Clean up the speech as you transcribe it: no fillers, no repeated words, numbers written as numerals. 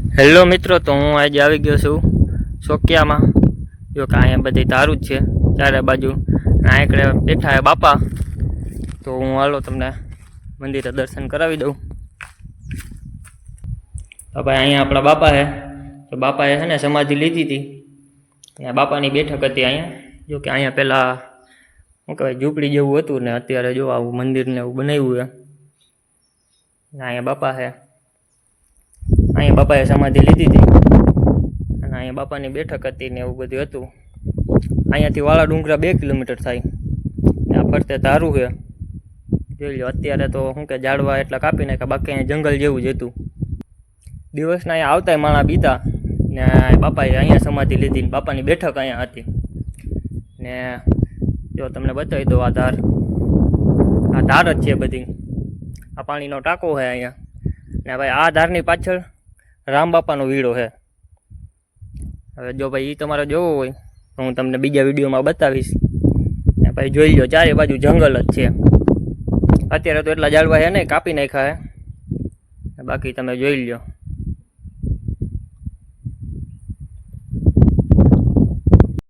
Hello મિત્રો, તો હું આજે આવી ગયો છું સોકિયામાં. જો કે અહીંયા બધી તારું જ છે ચારે બાજુ. આંકડે બેઠા હે બાપા. તો હું હાલો તમને મંદિરે દર્શન કરાવી દઉં. તો ભાઈ અહીંયા આપણા બાપા હે. તો બાપાએ છે ને સમાધિ લીધી હતી. અહીંયા બાપાની બેઠક હતી અહીંયા. જો કે અહીંયા પહેલાં શું કહેવાય ઝૂંપડી જેવું હતું ને અત્યારે જો આવું મંદિરને એવું બનાવ્યું છે. અહીંયા બાપા છે. અહીંયા બાપાએ સમાધિ લીધી હતી અને અહીંયા બાપાની બેઠક હતી ને એવું બધું હતું. અહીંયાથી વાળા ડુંગરા 2 કિલોમીટર થાય ને આ ફરતે તારું છે. જોઈ લો, અત્યારે તો શું કે ઝાડવા એટલા કાપી નાખ્યા, બાકી અહીંયા જંગલ જેવું જ હતું. દિવસના અહીંયા આવતા માણા બીતા ને બાપાએ અહીંયા સમાધિ લીધી ને બાપાની બેઠક અહીંયા હતી. ને જો તમને બતાવી દો, આ ધાર જ છે બધી. આ પાણીનો ટાંકો છે અહીંયા. ને ભાઈ આ ધારની પાછળ રામ બાપાનો વીડો છે. હવે જો ભાઈ એ તમારે જોવો હોય તો હું તમને બીજા વિડીયોમાં બતાવીશ. ને ભાઈ જોઈ લો, ચારે બાજુ જંગલ જ છે. અત્યારે તો એટલા ઝાડવા છે નહીં, કાપી નાખ્યા છે. બાકી તમે જોઈ લો.